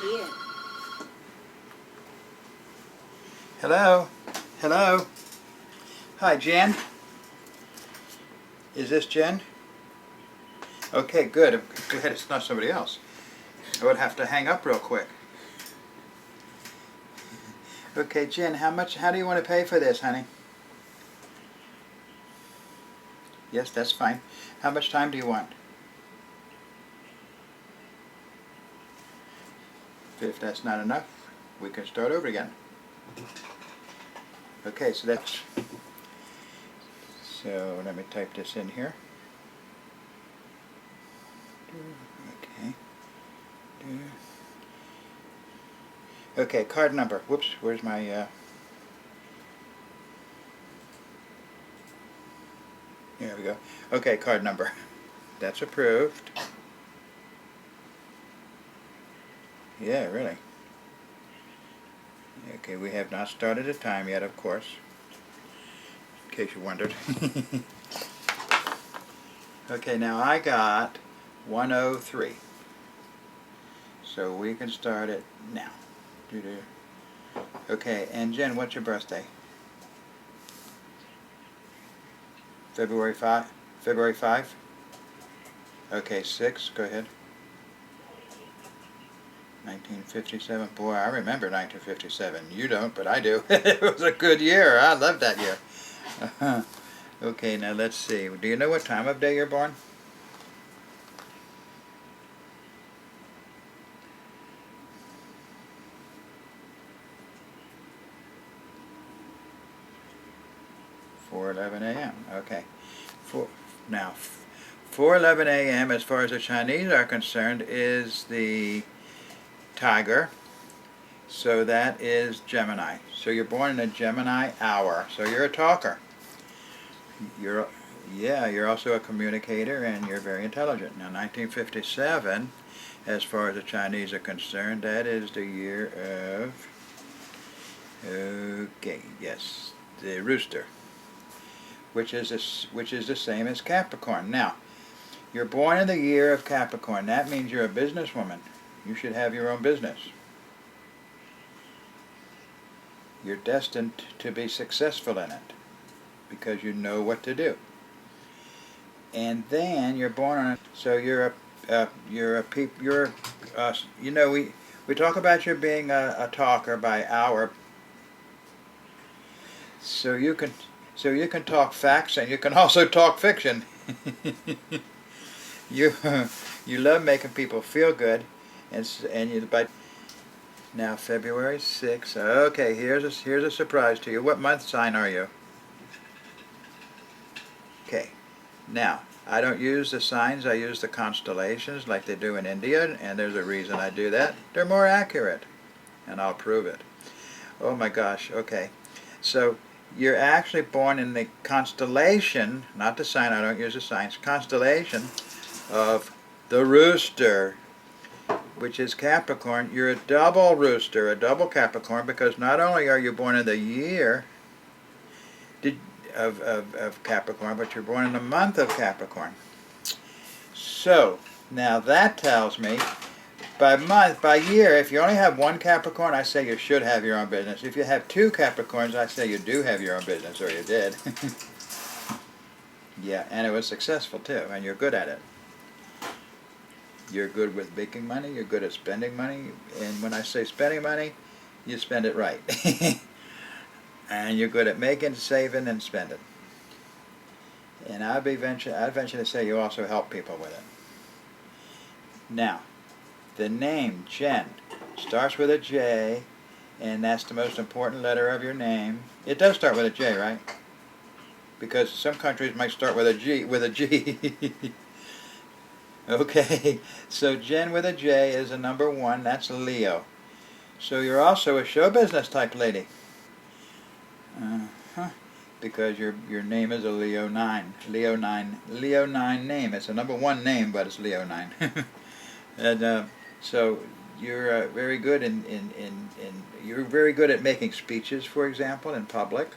Ian. Hello? Hello? Hi, Jen? Is this Jen? Okay, good. I'm glad it's not somebody else. I would have to hang up real quick. Okay, Jen, how do you want to pay for this, honey? Yes, that's fine. How much time do you want? If that's not enough, we can start over again. Okay, so let me type this in here. Okay. Okay, card number. Whoops, where's my there we go. Okay, card number. That's approved. Yeah, really. Okay, we have not started a time yet, of course, in case you wondered. Okay, now I got 103. So we can start it now. Okay, and Jen, what's your birthday? February 5? February 5? Okay, 6, go ahead. 1957. Boy, I remember 1957. You don't, but I do. It was a good year. I loved that year. Okay, now let's see. Do you know what time of day you're born? (4:11 a.m.) Okay. Now, 4:11 a.m. as far as the Chinese are concerned is the Tiger. So that is Gemini. So you're born in a Gemini hour. So you're a talker. You're also a communicator, and you're very intelligent. Now, 1957, as far as the Chinese are concerned, that is the year of, okay, yes, the rooster, which is the same as Capricorn. Now, you're born in the year of Capricorn. That means you're a businesswoman. You should have your own business. You're destined to be successful in it because you know what to do. And then you're born on, so you know, we talk about you being a talker by hour. So you can talk facts, and you can also talk fiction. you you love making people feel good, and you by now February 6th. Okay, here's a surprise to you. What month sign are you? Okay. Now, I don't use the signs, I use the constellations like they do in India, and there's a reason I do that. They're more accurate, and I'll prove it. Oh my gosh, okay. So, you're actually born in the constellation, not the sign, I don't use the signs, constellation of the rooster, which is Capricorn. You're a double rooster, a double Capricorn, because not only are you born in the year of Capricorn, but you're born in the month of Capricorn. So, now that tells me, by year, if you only have one Capricorn, I say you should have your own business. If you have two Capricorns, I say you do have your own business, or you did. Yeah, and it was successful too, and you're good at it. You're good with making money, you're good at spending money, and when I say spending money, you spend it right. And you're good at making, saving, and spending. And I'd venture to say you also help people with it. Now, the name Jen starts with a J, and that's the most important letter of your name. It does start with a J, right? Because some countries might start with a G. Okay, so Jen with a J is a number 1. That's Leo. So you're also a show business type lady. Because your name is a Leo 9. Leo 9 name. It's a number 1 name, but it's Leo 9. And so you're very good you're very good at making speeches, for example, in public.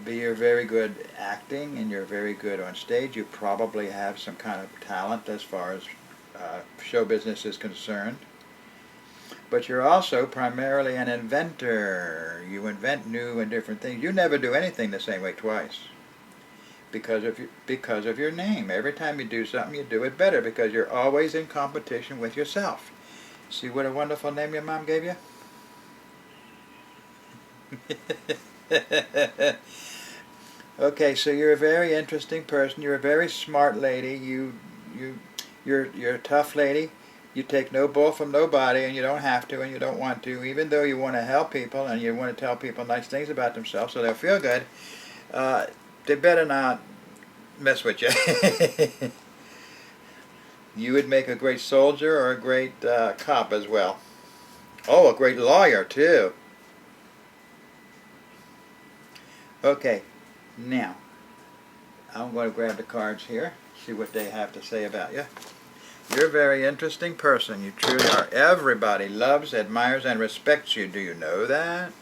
You're very good acting, and you're very good on stage. You probably have some kind of talent as far as show business is concerned. but you're also primarily an inventor. You invent new and different things. You never do anything the same way twice because of your name. Every time you do something, you do it better because you're always in competition with yourself. See what a wonderful name your mom gave you? Okay, so you're a very interesting person. You're a very smart lady. You're a tough lady. You take no bull from nobody, and you don't have to, and you don't want to. Even though you want to help people and you want to tell people nice things about themselves so they'll feel good, they better not mess with you. You would make a great soldier or a great cop as well. Oh, a great lawyer too. Okay, now I'm going to grab the cards here, see what they have to say about you. You're a very interesting person. You truly are. Everybody loves, admires, and respects you. Do you know that?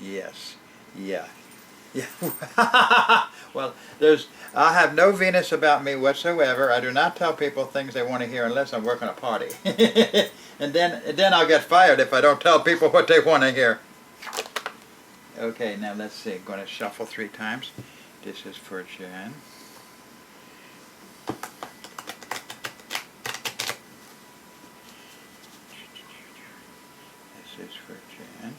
Yes. Yeah. Yeah. Well, I have no Venus about me whatsoever. I do not tell people things they want to hear unless I'm working a party. and then I'll get fired if I don't tell people what they want to hear. Okay, now let's see. I'm going to shuffle 3 times. This is for Jen. This is for Jen.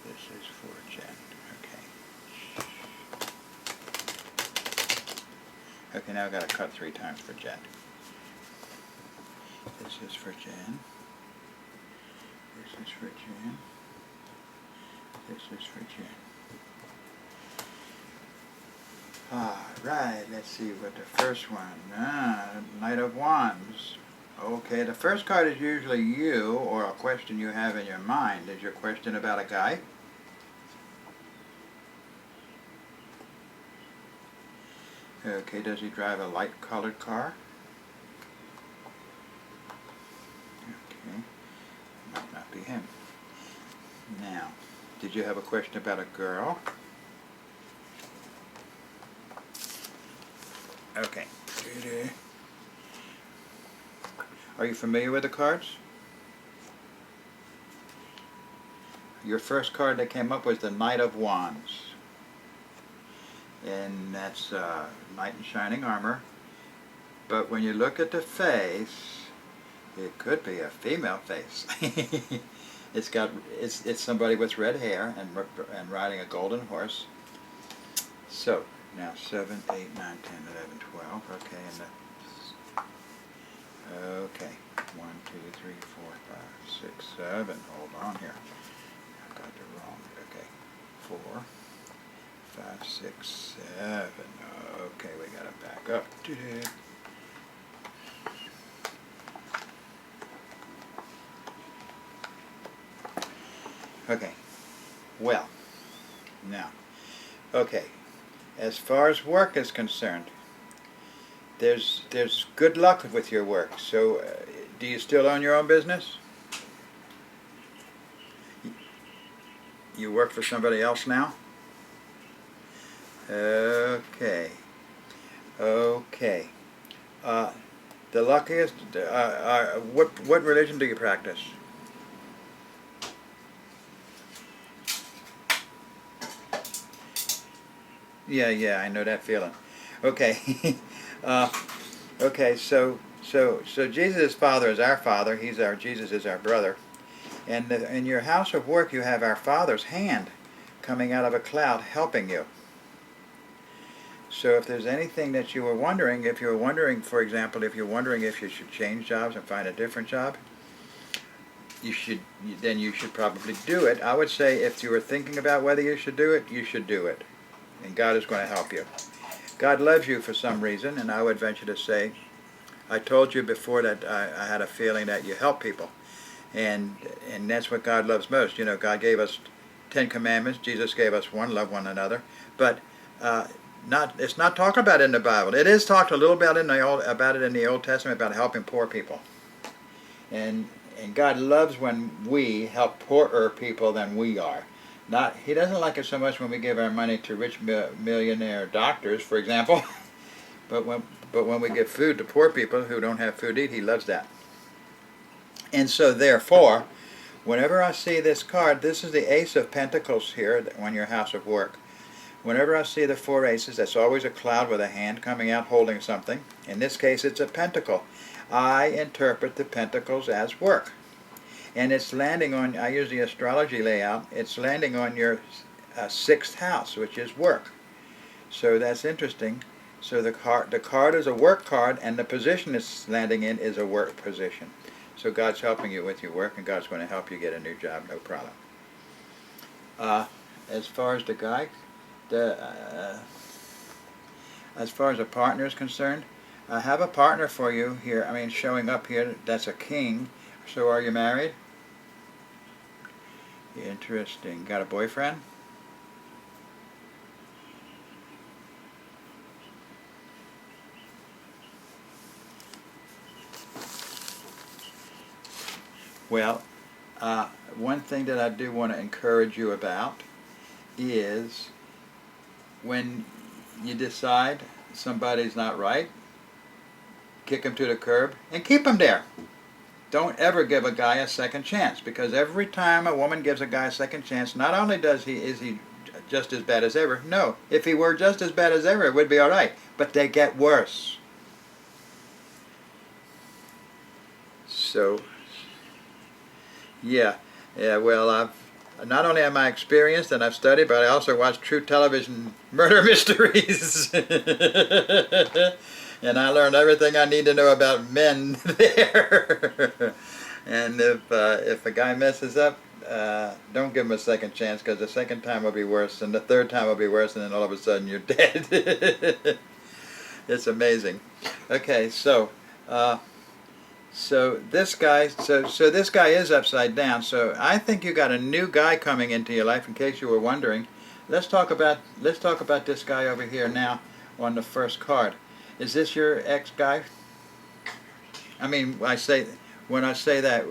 This is for Jen. Okay. Okay, now I've got to cut 3 times for Jen. This is for Jen. This is for Jen. This is for Jen. Alright, let's see what the first one. Knight of Wands. Okay, the first card is usually you or a question you have in your mind. Is your question about a guy? Okay, does he drive a light-colored car? Okay, might not be him. Now, did you have a question about a girl? Okay. Are you familiar with the cards? Your first card that came up was the Knight of Wands. And that's knight in shining armor. But when you look at the face, it could be a female face. It's somebody with red hair and riding a golden horse. So now 7, 8, 9, 10, 11, 12. Okay, okay. 1, 2, 3, 4, 5, 6, 7. Hold on here. I got the wrong. Okay, 4, 5, 6, 7. Okay, we gotta back up. Okay. Well, now, okay. As far as work is concerned, there's good luck with your work. So, do you still own your own business? You work for somebody else now? Okay. Okay. The luckiest. What religion do you practice? Yeah, I know that feeling. Okay. Okay, so Jesus' Father is our Father. Jesus is our brother. And in your house of work, you have our Father's hand coming out of a cloud helping you. So if there's anything that you were wondering, if you're wondering, for example, if you're wondering if you should change jobs and find a different job, then you should probably do it. I would say if you were thinking about whether you should do it, you should do it. And God is going to help you. God loves you for some reason, and I would venture to say, I told you before that I had a feeling that you help people. And that's what God loves most. You know, God gave us 10 commandments. Jesus gave us one, love one another. But it's not talked about in the Bible. It is talked a little bit about it in the Old Testament about helping poor people. And God loves when we help poorer people than we are. Not he doesn't like it so much when we give our money to rich millionaire doctors, for example, but when we give food to poor people who don't have food to eat, he loves that. And so therefore, whenever I see this card, this is the Ace of Pentacles here on your house of work. Whenever I see the four aces, that's always a cloud with a hand coming out holding something. In this case, it's a pentacle. I interpret the pentacles as work. And it's landing on, I use the astrology layout, it's landing on your sixth house, which is work. So that's interesting. So the card is a work card, and the position it's landing in is a work position. So God's helping you with your work, and God's going to help you get a new job, no problem. As far as the guy, as far as a partner is concerned, I have a partner for you here. I mean, showing up here, that's a king. So are you married? Interesting. Got a boyfriend? Well, one thing that I do want to encourage you about is when you decide somebody's not right, kick them to the curb and keep them there. Don't ever give a guy a second chance, because every time a woman gives a guy a second chance, not only is he just as bad as ever, no, if he were just as bad as ever, it would be all right, but they get worse. So, yeah, well, not only am I experienced and I've studied, but I also watch true television murder mysteries. And I learned everything I need to know about men there. And if a guy messes up, don't give him a second chance, because the second time will be worse, and the third time will be worse, and then all of a sudden you're dead. It's amazing. Okay, so this guy, so this guy is upside down. So I think you got a new guy coming into your life. In case you were wondering, let's talk about this guy over here now on the first card. Is this your ex guy? I mean, when I say that,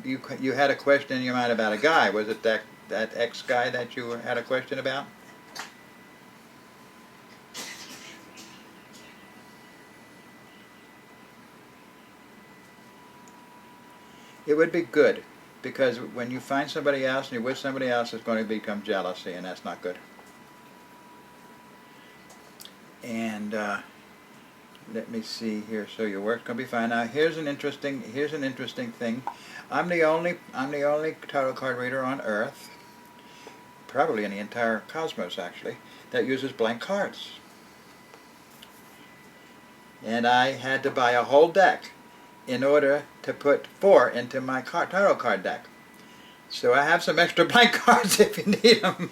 you had a question in your mind about a guy. Was it that ex guy that you had a question about? It would be good, because when you find somebody else and you're with somebody else, it's going to become jealousy, and that's not good. And let me see here. So your work's going to be fine. Now here's an interesting thing. I'm the only tarot card reader on Earth, probably in the entire cosmos actually, that uses blank cards. And I had to buy a whole deck in order to put 4 into my tarot card deck. So I have some extra blank cards if you need them.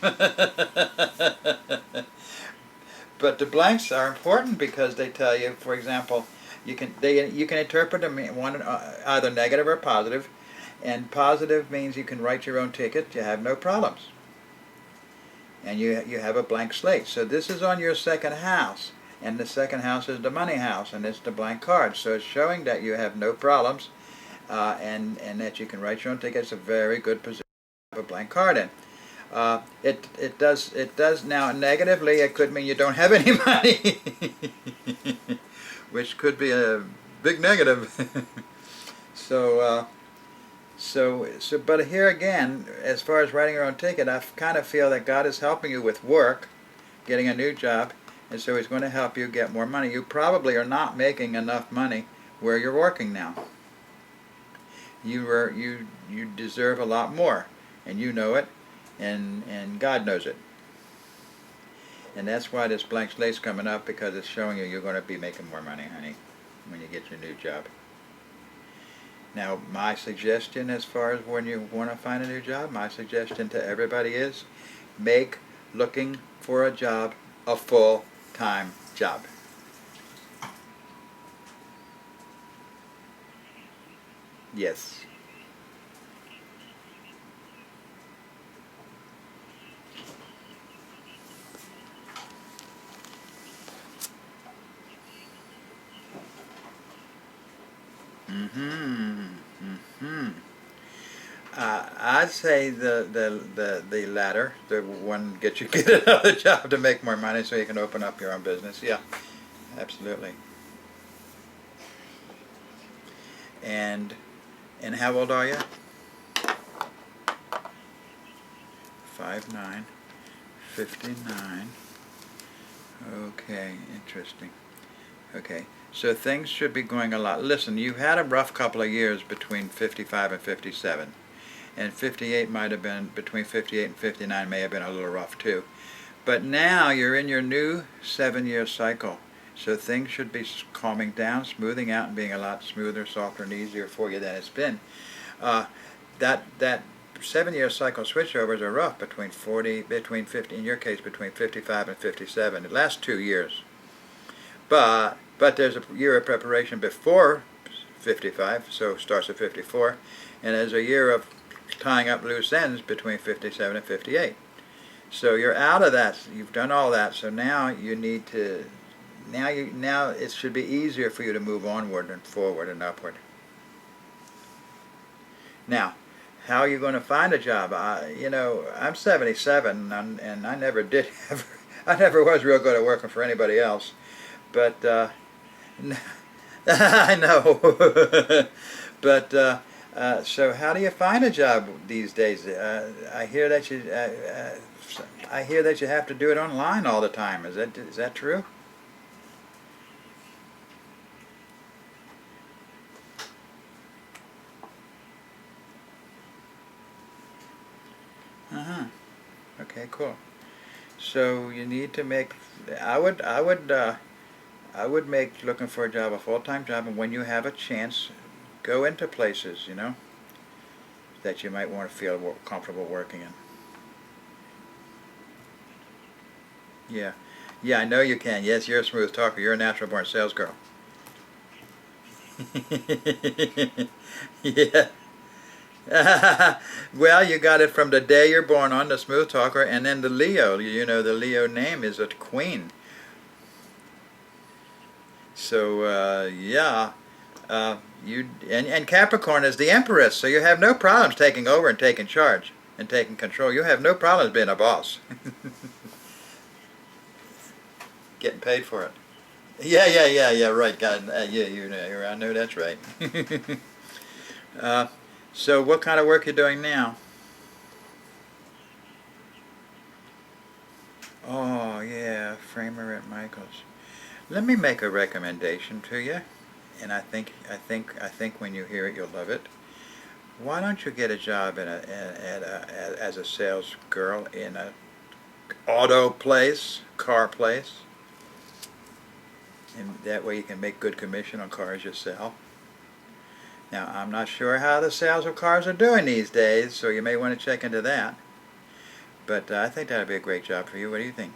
But the blanks are important because they tell you, for example, you can interpret them either negative or positive, and positive means you can write your own ticket. You have no problems, and you have a blank slate. So this is on your second house, and the second house is the money house, and it's the blank card. So it's showing that you have no problems, and that you can write your own ticket. It's a very good position to have a blank card in. It does now negatively. It could mean you don't have any money, which could be a big negative. But here again, as far as writing your own ticket, I kind of feel that God is helping you with work, getting a new job, and so He's going to help you get more money. You probably are not making enough money where you're working now. You deserve a lot more, and you know it. And God knows it. And that's why this blank slate's coming up, because it's showing you're going to be making more money, honey, when you get your new job. Now, my suggestion as far as when you want to find a new job, my suggestion to everybody is make looking for a job a full-time job. Yes. I I'd say the latter, the one get you get another job to make more money so you can open up your own business. Yeah, absolutely. And how old are you? 5'9", 59. Okay, interesting. Okay, so things should be going a lot. Listen, you had a rough couple of years between 55 and 57. And 58 might have been, between 58 and 59 may have been a little rough too. But now you're in your new 7-year cycle. So things should be calming down, smoothing out, and being a lot smoother, softer, and easier for you than it's been. That 7-year cycle switchovers are rough between 50, in your case, between 55 and 57. It lasts 2 years. But there's a year of preparation before 55, so it starts at 54, and there's a year of tying up loose ends between 57 and 58. So you're out of that. You've done all that. So now you need to. Now it should be easier for you to move onward and forward and upward. Now, how are you going to find a job? I'm 77, and I never did ever. I never was real good at working for anybody else. But I know. But so how do you find a job these days? I hear that you have to do it online all the time. Is that true? Uh-huh. Okay, cool. So you need to make. I would make looking for a job a full-time job, and when you have a chance, go into places, that you might want to feel comfortable working in. Yeah. Yeah, I know you can. Yes, you're a smooth talker. You're a natural-born sales girl. Yeah. Well, you got it from the day you're born on, the smooth talker, and then the Leo. The Leo name is a queen. So yeah, and Capricorn is the Empress, so you have no problems taking over and taking charge and taking control. You have no problems being a boss. Getting paid for it. Yeah. Right, God, I know that's right. So what kind of work you doing now? Oh yeah, framer at Michael's. Let me make a recommendation to you, and I think when you hear it, you'll love it. Why don't you get a job as a sales girl in a auto place, car place, and that way you can make good commission on cars you sell. Now, I'm not sure how the sales of cars are doing these days, so you may want to check into that. But I think that would be a great job for you. What do you think?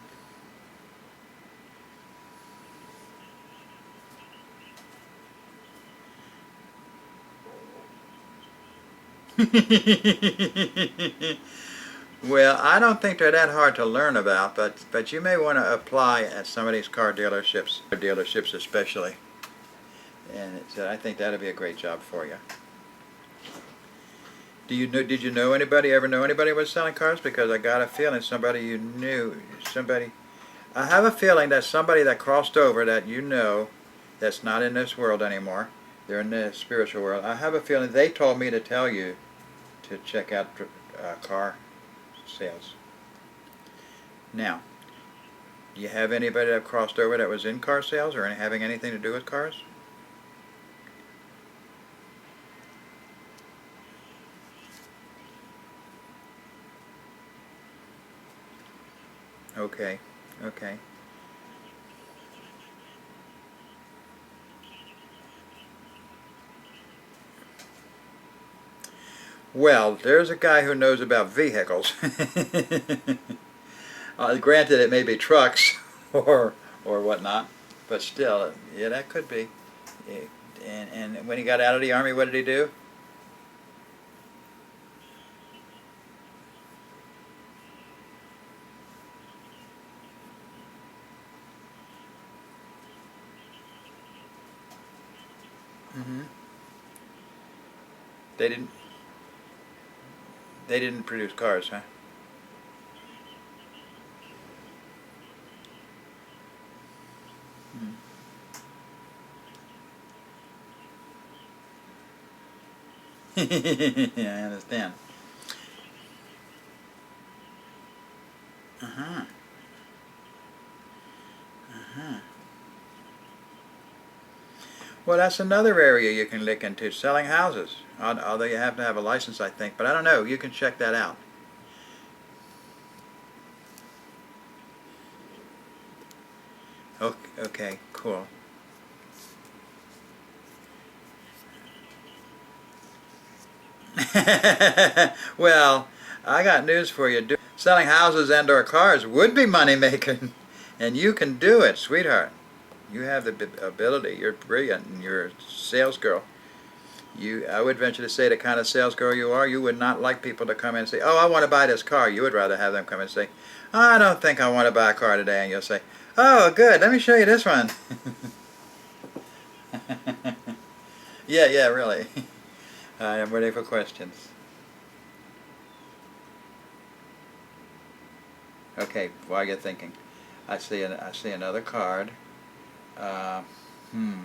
Well, I don't think they're that hard to learn about, but you may want to apply at some of these car dealerships especially. And I think that'd be a great job for you. Did you know anybody, ever know anybody was selling cars? Because I got a feeling somebody you knew, I have a feeling that somebody that crossed over that that's not in this world anymore. They're in the spiritual world. I have a feeling they told me to tell you to check out car sales. Now, do you have anybody that crossed over that was in car sales or having anything to do with cars? Okay. Well, there's a guy who knows about vehicles. Granted, it may be trucks or whatnot, but still, yeah, that could be. And when he got out of the Army, what did he do? Hmm. They didn't. They didn't produce cars, huh? Hmm. Yeah, I understand. Uh-huh. Uh-huh. Well, that's another area you can look into, selling houses. Although you have to have a license, I think. But I don't know. You can check that out. Okay, okay, cool. Well, I got news for you. Selling houses and/or cars would be money making, and you can do it, sweetheart. You have the ability. You're brilliant, and you're a sales girl. I would venture to say the kind of sales girl you are, you would not like people to come in and say, "Oh, I want to buy this car." You would rather have them come and say, "I don't think I want to buy a car today," and you'll say, "Oh, good. Let me show you this one." Yeah, yeah, really. I am ready for questions. Okay, while you're thinking, I see another card. Uh, hmm.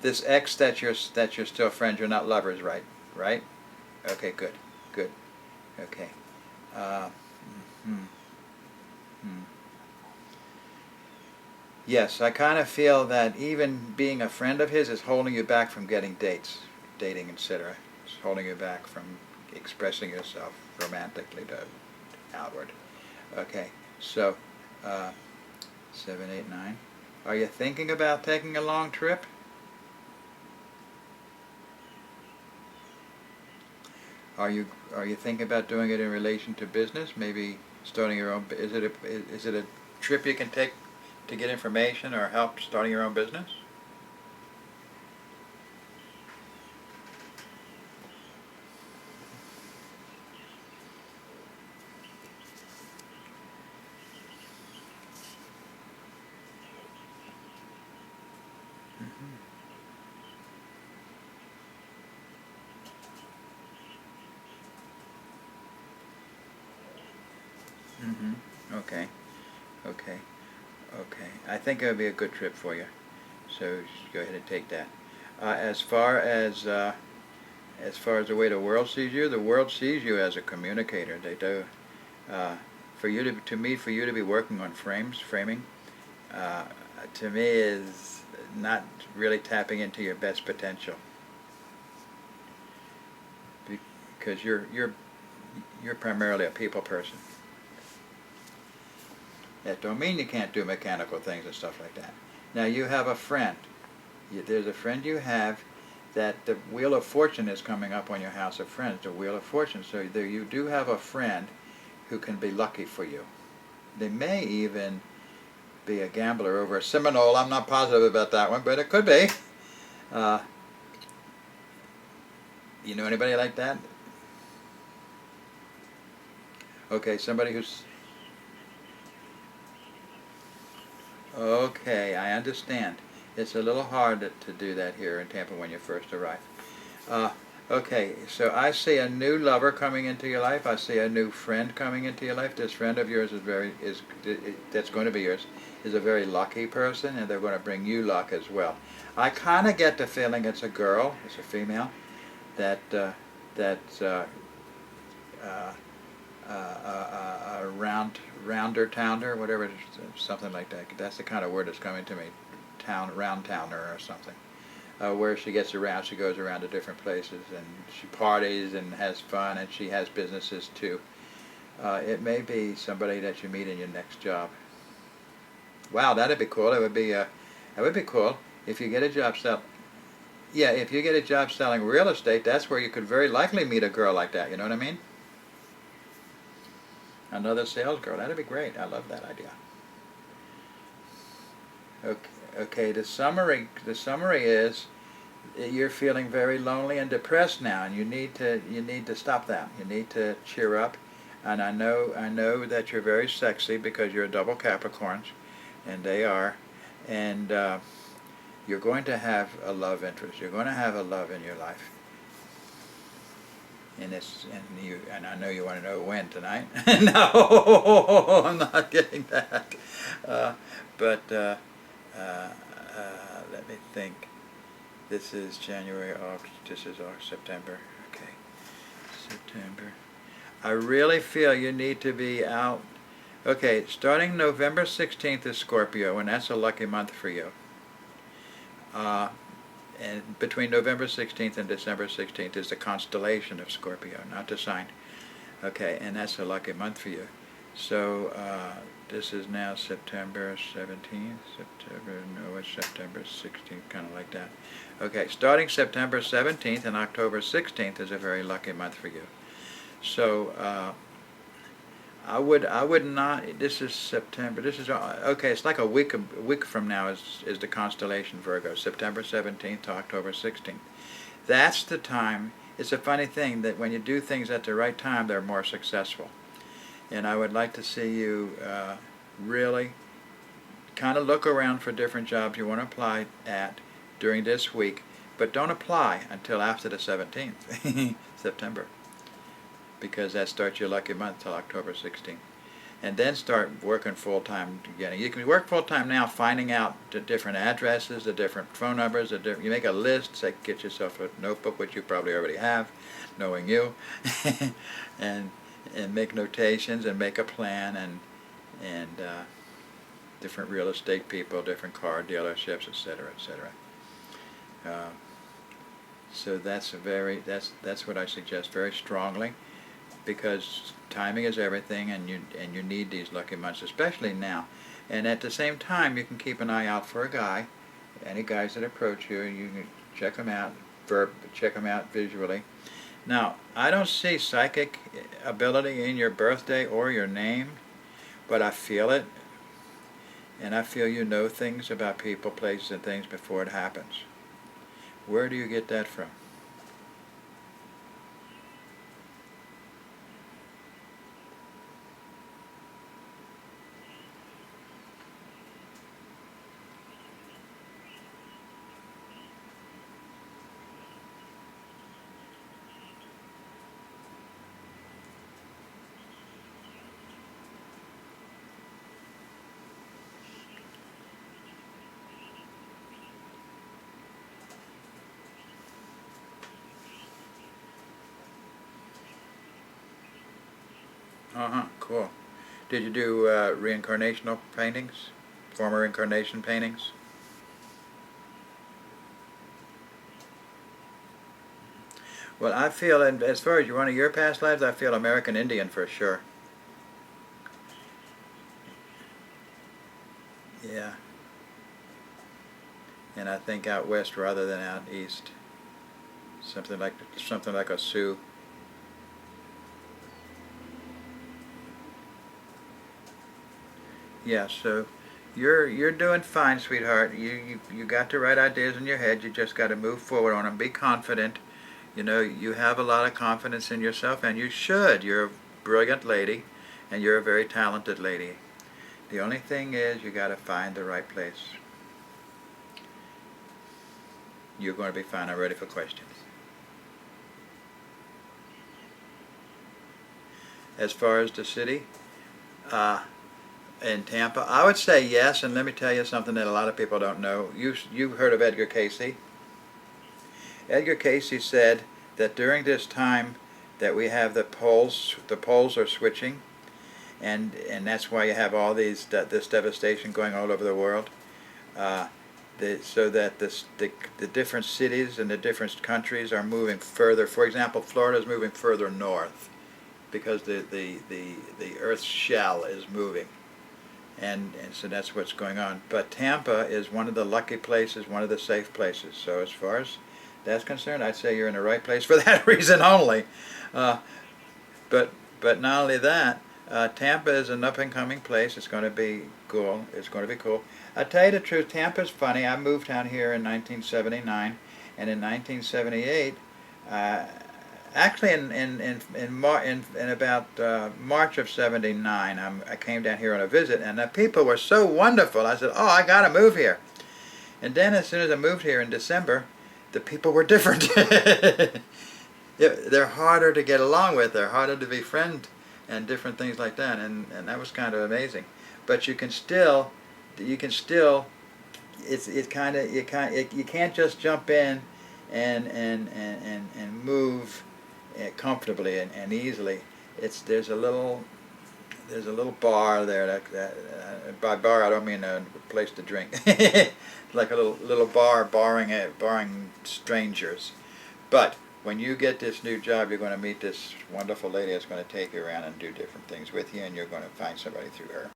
This ex that you're still friends, you're not lovers, right? Right? Okay, good, good. Okay. Uh, hmm, hmm. Yes, I kind of feel that even being a friend of his is holding you back from getting dating, etc. It's holding you back from expressing yourself romantically to outward. Okay, so uh, 7, 8, 9. Are you thinking about taking a long trip? Are you are you thinking about doing it in relation to business? Maybe starting your own. Is it a trip you can take to get information or help starting your own business? Mm-hmm. Mm-hmm. Okay. Okay. Okay. I think it would be a good trip for you. So just go ahead and take that. As far as the way the world sees you, the world sees you as a communicator. They do. Uh, for you for you to be working on framing, uh, to me is not really tapping into your best potential because you're primarily a people person. That don't mean you can't do mechanical things and stuff like that. Now you have a friend. There's a friend you have that the wheel of fortune is coming up on your house of friends. The wheel of fortune. So there you do have a friend who can be lucky for you. They may even be a gambler over a Seminole. I'm not positive about that one, but it could be. Uh, you know anybody like that? Okay, somebody who's... Okay, I understand. It's a little hard to do that here in Tampa when you first arrive. Uh, okay, so I see a new lover coming into your life. I see a new friend coming into your life. This friend of yours that's going to be yours is a very lucky person, and they're going to bring you luck as well. I kind of get the feeling it's a girl, it's a female, that that's uh, a rounder towner, whatever, something like that. That's the kind of word that's coming to me, round towner or something. Where she gets around, she goes around to different places and she parties and has fun and she has businesses too. It may be somebody that you meet in your next job. Wow, that'd be cool. That would be cool if you get a job sell. Yeah, if you get a job selling real estate, that's where you could very likely meet a girl like that. You know what I mean? Another sales girl. That'd be great. I love that idea. Okay, okay. The summary is you're feeling very lonely and depressed now, and you need to stop that. You need to cheer up. And I know that you're very sexy because you're a double Capricorns, and they are, and you're going to have a love interest. You're going to have a love in your life. and I know you want to know when tonight. No, I'm not getting that. Uh, but let me think. This is January, August. This is August, September. Okay, September. I really feel you need to be out. Okay, starting November 16th is Scorpio, and that's a lucky month for you. Uh, and between November 16th and December 16th is the constellation of Scorpio, not the sign. Okay, and that's a lucky month for you. So this is now September 17th, it's September 16th, kind of like that. Okay, starting September 17th and October 16th is a very lucky month for you. So I would not. This is September. This is okay. It's like a week from now is the constellation Virgo. September 17th to October 16th. That's the time. It's a funny thing that when you do things at the right time, they're more successful. And I would like to see you really kind of look around for different jobs you want to apply at during this week, but don't apply until after the 17th, September, because that starts your lucky month till October 16th. And then start working full-time again. You can work full-time now, finding out the different addresses, the different phone numbers. You make a list, say, get yourself a notebook, which you probably already have, knowing you, and make notations and make a plan, and different real estate people, different car dealerships, etc., etc. So that's what I suggest very strongly, because timing is everything, and you need these lucky months, especially now. And at the same time, you can keep an eye out for a guy. Any guys that approach you, you can check them out, check them out visually. Now, I don't see psychic ability in your birthday or your name, but I feel it, and I feel you know things about people, places, and things before it happens. Where do you get that from? Cool. Did you do reincarnational paintings? Former incarnation paintings? Well, I feel, and as far as one of your past lives, I feel American Indian for sure. Yeah. And I think out west rather than out east. Something like a Sioux. Yeah, so you're doing fine, sweetheart. You got the right ideas in your head. You just got to move forward on them. Be confident. You know, you have a lot of confidence in yourself, and you should. You're a brilliant lady, and you're a very talented lady. The only thing is you got to find the right place. You're going to be fine. I'm ready for questions. As far as the city, in Tampa, I would say yes, and let me tell you something that a lot of people don't know. You've heard of Edgar Cayce. Edgar Cayce said that during this time that we have the poles are switching, and that's why you have all this devastation going all over the world. So that the different cities and the different countries are moving further. For example, Florida is moving further north because the Earth's shell is moving. And so that's what's going on. But Tampa is one of the lucky places, one of the safe places. So as far as that's concerned, I'd say you're in the right place for that reason only. But not only that, Tampa is an up-and-coming place. It's going to be cool. It's going to be cool. I tell you the truth, Tampa's funny. I moved down here in 1979, and in 1978, actually in about March of '79, I came down here on a visit, and the people were so wonderful. I said, "Oh, I got to move here." And then as soon as I moved here in December, the people were different. they're harder to get along with. They're harder to befriend, and different things like that. And that was kind of amazing. But you can still. It's kind of you can't just jump in and move comfortably and easily. There's a little bar there that by bar I don't mean a place to drink. Like a little bar barring strangers. But when you get this new job, you're going to meet this wonderful lady that's going to take you around and do different things with you, and you're going to find somebody through her.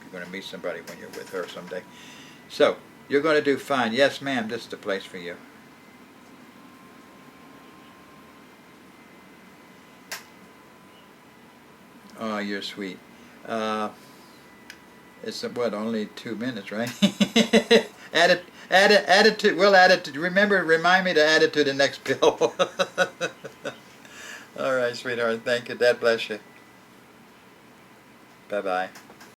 You're going to meet somebody when you're with her someday. So you're going to do fine. Yes, ma'am, this is the place for you. Oh, you're sweet. It's what, only 2 minutes, right? Add it to. We'll add it to. Remind me to add it to the next bill. All right, sweetheart. Thank you. God bless you. Bye bye.